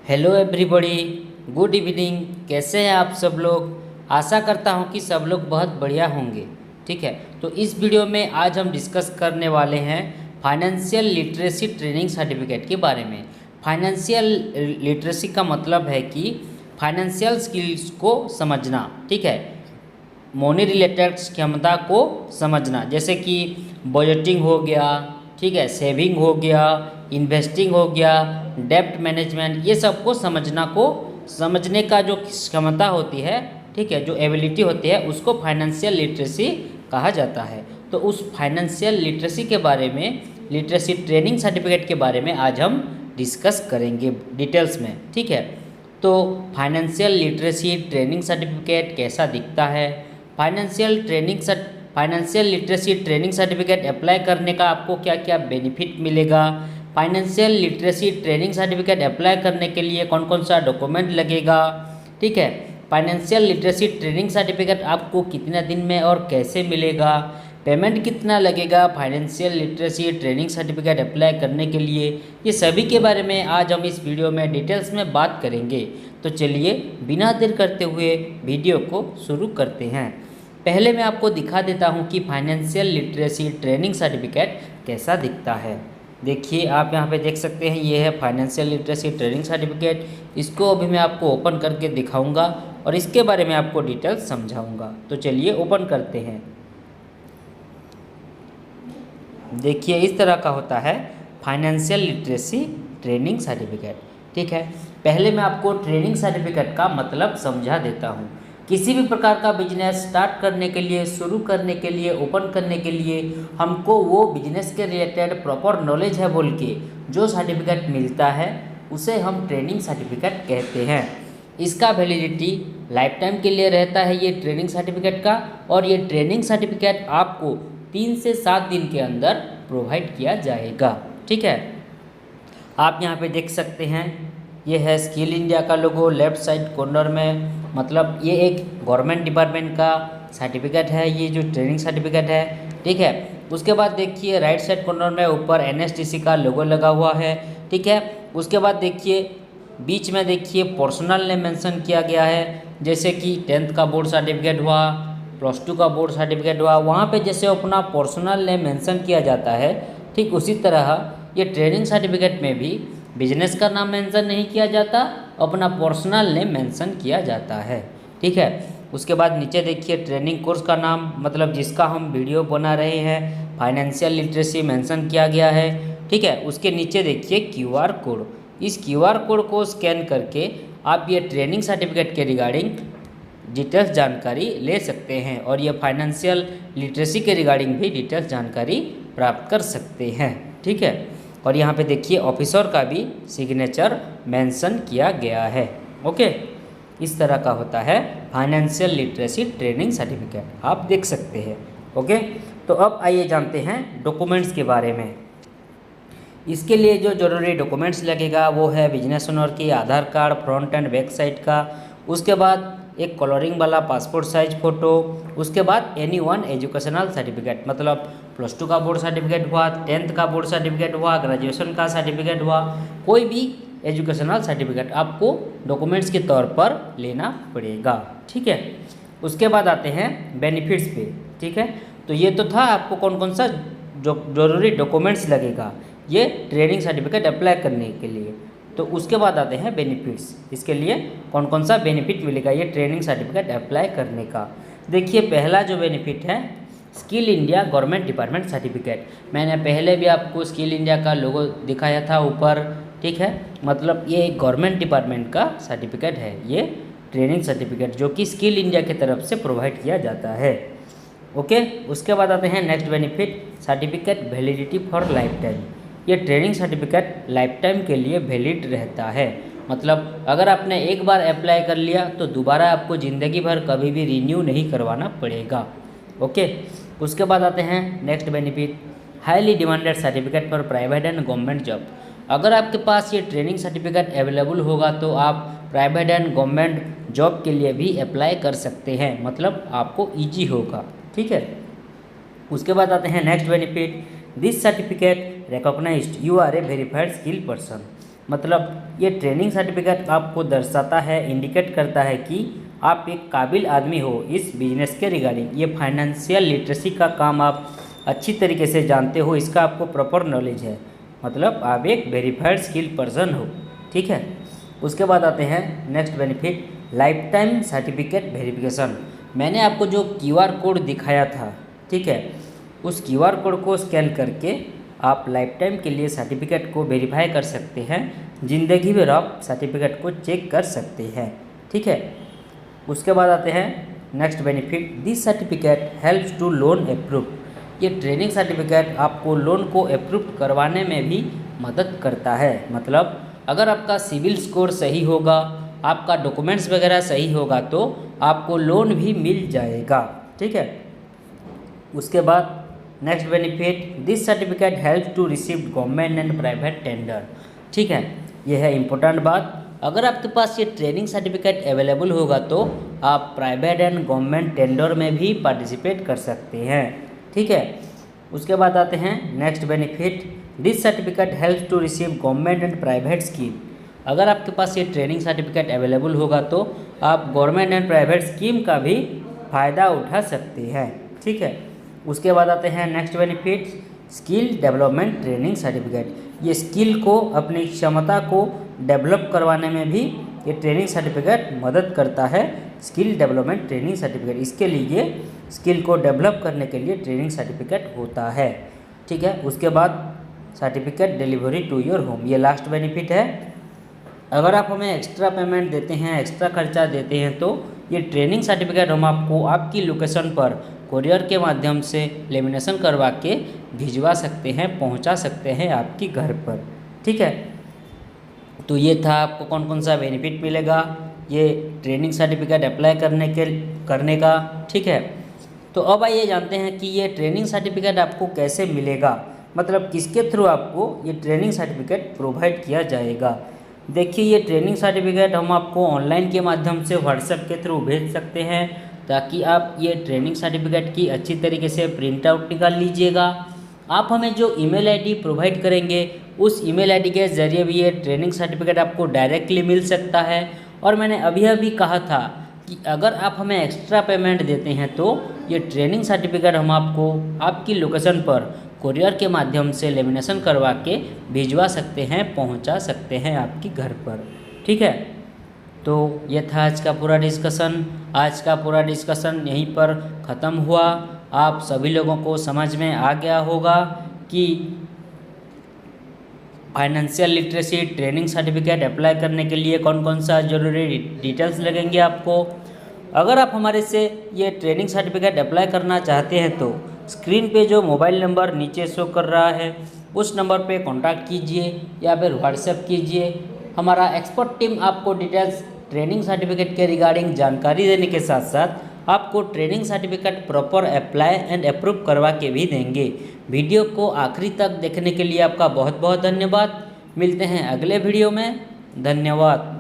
Hello everybody, good evening. कैसे हैं आप सब लोग? आशा करता हूं कि सब लोग बहुत बढ़िया होंगे। ठीक है, तो इस वीडियो में आज हम डिस्कस करने वाले हैं फाइनेंशियल लिटरेसी ट्रेनिंग सर्टिफिकेट के बारे में। फाइनेंशियल लिटरेसी का मतलब है कि फाइनेंशियल स्किल्स को समझना। ठीक है, मनी रिलेटेड क्षमता को समझना, जैसे कि बजटिंग हो गया, ठीक है, सेविंग हो गया, इन्वेस्टिंग हो गया, डेब्ट मैनेजमेंट, ये सब को समझने का जो क्षमता होती है, ठीक है, जो एबिलिटी होती है, उसको फाइनेंशियल लिटरेसी कहा जाता है। तो उस फाइनेंशियल लिटरेसी के बारे में, लिटरेसी ट्रेनिंग सर्टिफिकेट के बारे में आज हम डिस्कस करेंगे डिटेल्स में। ठीक है, तो फाइनेंशियल लिटरेसी ट्रेनिंग सर्टिफिकेट कैसा दिखता है, financial literacy training certificate apply करने का आपको क्या क्या बेनिफिट मिलेगा, financial literacy training certificate apply करने के लिए कौन कौन सा डॉक्यूमेंट लगेगा, ठीक है, फाइनेंशियल लिटरेसी ट्रेनिंग सर्टिफिकेट आपको कितने दिन में और कैसे मिलेगा, पेमेंट कितना लगेगा financial literacy training certificate apply करने के लिए, ये सभी के बारे में आज हम इस वीडियो में डिटेल्स में बात करेंगे। तो चलिए बिना देर करते हुए वीडियो को शुरू करते हैं। पहले मैं आपको दिखा देता हूं कि फाइनेंशियल लिटरेसी ट्रेनिंग सर्टिफिकेट कैसा दिखता है। देखिए, आप यहाँ पे देख सकते हैं, ये है फाइनेंशियल लिटरेसी ट्रेनिंग सर्टिफिकेट। इसको अभी मैं आपको ओपन करके दिखाऊंगा और इसके बारे में आपको डिटेल्स समझाऊंगा। तो चलिए ओपन करते हैं। देखिए, इस तरह का होता है फाइनेंशियल लिटरेसी ट्रेनिंग सर्टिफिकेट। ठीक है, पहले मैं आपको ट्रेनिंग सर्टिफिकेट का मतलब समझा देता हूँ। किसी भी प्रकार का बिजनेस स्टार्ट करने के लिए, शुरू करने के लिए, ओपन करने के लिए हमको वो बिजनेस के रिलेटेड प्रॉपर नॉलेज है बोल के जो सर्टिफिकेट मिलता है उसे हम ट्रेनिंग सर्टिफिकेट कहते हैं। इसका वैलिडिटी लाइफ टाइम के लिए रहता है ये ट्रेनिंग सर्टिफिकेट का, और ये ट्रेनिंग सर्टिफिकेट आपको 3 से 7 दिन के अंदर प्रोवाइड किया जाएगा। ठीक है, आप यहाँ पे देख सकते हैं, ये है स्किल इंडिया का लोगो लेफ्ट साइड कॉर्नर में, मतलब ये एक गवर्नमेंट डिपार्टमेंट का सर्टिफिकेट है, ये जो ट्रेनिंग सर्टिफिकेट है। ठीक है, उसके बाद देखिए राइट साइड कॉर्नर में ऊपर एनएसटीसी का लोगो लगा हुआ है। ठीक है, उसके बाद देखिए बीच में देखिए पर्सनल नेम मेंशन किया गया है, जैसे कि 10th का बोर्ड सर्टिफिकेट हुआ, +2 का बोर्ड सर्टिफिकेट हुआ, वहाँ पे जैसे अपना पर्सनल नेम मेंशन किया जाता है, ठीक उसी तरह ये ट्रेनिंग सर्टिफिकेट में भी बिजनेस का नाम मेंशन नहीं किया जाता, अपना पर्सनल नेम मेंशन किया जाता है। ठीक है, उसके बाद नीचे देखिए ट्रेनिंग कोर्स का नाम, मतलब जिसका हम वीडियो बना रहे हैं, फाइनेंशियल लिटरेसी मेंशन किया गया है। ठीक है, उसके नीचे देखिए QR कोड। इस QR कोड को स्कैन करके आप ये ट्रेनिंग सर्टिफिकेट के रिगार्डिंग डिटेल्स जानकारी ले सकते हैं, और ये फाइनेंशियल लिटरेसी के रिगार्डिंग भी डिटेल्स जानकारी प्राप्त कर सकते हैं। ठीक है, और यहाँ पे देखिए ऑफिसर का भी सिग्नेचर मेंशन किया गया है। ओके, इस तरह का होता है फाइनेंशियल लिटरेसी ट्रेनिंग सर्टिफिकेट, आप देख सकते हैं। ओके, तो अब आइए जानते हैं डॉक्यूमेंट्स के बारे में। इसके लिए जो जरूरी डॉक्यूमेंट्स लगेगा वो है बिजनेस ओनर की Aadhaar card front and back side का, उसके बाद एक कलरिंग वाला पासपोर्ट साइज फ़ोटो, उसके बाद एनी वन एजुकेशनल सर्टिफिकेट, मतलब +2 का बोर्ड सर्टिफिकेट हुआ, 10th का बोर्ड सर्टिफिकेट हुआ, ग्रेजुएशन का सर्टिफिकेट हुआ, कोई भी एजुकेशनल सर्टिफिकेट आपको डॉक्यूमेंट्स के तौर पर लेना पड़ेगा। ठीक है, उसके बाद आते हैं बेनिफिट्स पे। ठीक है, तो ये तो था आपको कौन कौन सा जरूरी डॉक्यूमेंट्स लगेगा ये ट्रेनिंग सर्टिफिकेट अप्लाई करने के लिए। तो उसके बाद आते हैं बेनिफिट्स, इसके लिए कौन कौन सा बेनिफिट मिलेगा ये ट्रेनिंग सर्टिफिकेट अप्लाई करने का। देखिए, पहला जो बेनिफिट है skill India government department certificate. मैंने पहले भी आपको स्किल इंडिया का लोगो दिखाया था ऊपर। ठीक है, मतलब ये एक गवर्नमेंट डिपार्टमेंट का सर्टिफिकेट है, ये ट्रेनिंग सर्टिफिकेट जो कि स्किल इंडिया की तरफ से प्रोवाइड किया जाता है। ओके, उसके बाद आते हैं next benefit certificate validity for life time. ये ट्रेनिंग सर्टिफिकेट लाइफ टाइम के लिए वैलिड रहता है, मतलब अगर आपने एक बार अप्लाई कर लिया तो दोबारा आपको ज़िंदगी भर कभी भी रिन्यू नहीं करवाना पड़ेगा। ओके, उसके बाद आते हैं next benefit highly demanded certificate for private and government job. अगर आपके पास ये ट्रेनिंग सर्टिफिकेट अवेलेबल होगा तो आप प्राइवेट एंड गवर्नमेंट जॉब के लिए भी अप्लाई कर सकते हैं, मतलब आपको ईजी होगा। ठीक है, उसके बाद आते हैं next benefit this certificate recognised you are a verified skill person. मतलब ये ट्रेनिंग सर्टिफिकेट आपको दर्शाता है, इंडिकेट करता है कि आप एक काबिल आदमी हो इस बिजनेस के रिगार्डिंग। ये फाइनेंशियल लिटरेसी का काम आप अच्छी तरीके से जानते हो, इसका आपको प्रॉपर नॉलेज है, मतलब आप एक वेरीफाइड स्किल पर्सन हो। ठीक है, उसके बाद आते हैं next benefit, life time certificate verification. मैंने आपको जो QR कोड दिखाया था, ठीक है, उस QR कोड को स्कैन करके आप लाइफ टाइम के लिए सर्टिफिकेट को वेरीफाई कर सकते हैं, ज़िंदगी भर आप सर्टिफिकेट को चेक कर सकते हैं। ठीक है, उसके बाद आते हैं next benefit, this certificate helps to loan approve. ये ट्रेनिंग सर्टिफिकेट आपको लोन को अप्रूव करवाने में भी मदद करता है। मतलब अगर आपका सिविल स्कोर सही होगा, आपका डॉक्यूमेंट्स वगैरह सही होगा तो आपको लोन भी मिल जाएगा। ठीक है, उसके बाद next benefit, this certificate help to receive government and private tender. ठीक है, यह है इम्पोर्टेंट बात। अगर आपके पास ये ट्रेनिंग सर्टिफिकेट अवेलेबल होगा तो आप प्राइवेट एंड गवर्नमेंट टेंडर में भी पार्टिसिपेट कर सकते हैं। ठीक है, उसके बाद आते हैं next benefit, this certificate help to receive government and private scheme. अगर आपके पास ये ट्रेनिंग सर्टिफिकेट अवेलेबल होगा तो आप गवर्नमेंट एंड प्राइवेट स्कीम का भी फ़ायदा उठा सकते हैं। ठीक है, उसके बाद आते हैं next benefit, skill development training certificate. ये स्किल को, अपनी क्षमता को डेवलप करवाने में भी ये ट्रेनिंग सर्टिफिकेट मदद करता है। स्किल डेवलपमेंट ट्रेनिंग सर्टिफिकेट, इसके लिए स्किल को डेवलप करने के लिए ट्रेनिंग सर्टिफिकेट होता है। ठीक है, उसके बाद certificate delivery to your home, ये लास्ट बेनिफिट है। अगर आप हमें एक्स्ट्रा पेमेंट देते हैं, एक्स्ट्रा खर्चा देते हैं तो ये ट्रेनिंग सर्टिफिकेट हम आपको आपकी लोकेशन पर कोरियर के माध्यम से लेमिनेशन करवा के भिजवा सकते हैं, पहुंचा सकते हैं आपकी घर पर। ठीक है, तो ये था आपको कौन कौन सा बेनिफिट मिलेगा ये ट्रेनिंग सर्टिफिकेट अप्लाई करने का। ठीक है, तो अब आइए जानते हैं कि ये ट्रेनिंग सर्टिफिकेट आपको कैसे मिलेगा, मतलब किसके थ्रू आपको ये ट्रेनिंग सर्टिफिकेट प्रोवाइड किया जाएगा। देखिए, ये ट्रेनिंग सर्टिफिकेट हम आपको ऑनलाइन के माध्यम से व्हाट्सएप के थ्रू भेज सकते हैं, ताकि आप ये ट्रेनिंग सर्टिफिकेट की अच्छी तरीके से प्रिंट आउट निकाल लीजिएगा। आप हमें जो ईमेल आईडी प्रोवाइड करेंगे उस ईमेल आईडी के ज़रिए भी ये ट्रेनिंग सर्टिफिकेट आपको डायरेक्टली मिल सकता है। और मैंने अभी कहा था कि अगर आप हमें एक्स्ट्रा पेमेंट देते हैं तो ये ट्रेनिंग सर्टिफिकेट हम आपको आपकी लोकेशन पर कोरियर के माध्यम से लेमिनेशन करवा के भिजवा सकते हैं, पहुंचा सकते हैं आपकी घर पर। ठीक है, तो ये था आज का पूरा डिस्कशन। आज का पूरा डिस्कशन यहीं पर ख़त्म हुआ। आप सभी लोगों को समझ में आ गया होगा कि financial literacy training certificate apply करने के लिए कौन कौन सा ज़रूरी डिटेल्स लगेंगे आपको। अगर आप हमारे से ये ट्रेनिंग सर्टिफिकेट अप्लाई करना चाहते हैं तो स्क्रीन पे जो मोबाइल नंबर नीचे शो कर रहा है उस नंबर पे कांटेक्ट कीजिए या फिर व्हाट्सएप कीजिए। हमारा एक्सपर्ट टीम आपको डिटेल्स ट्रेनिंग सर्टिफिकेट के रिगार्डिंग जानकारी देने के साथ साथ आपको training certificate proper apply and approve करवा के भी देंगे। वीडियो को आखिरी तक देखने के लिए आपका बहुत बहुत धन्यवाद। मिलते हैं अगले वीडियो में, धन्यवाद।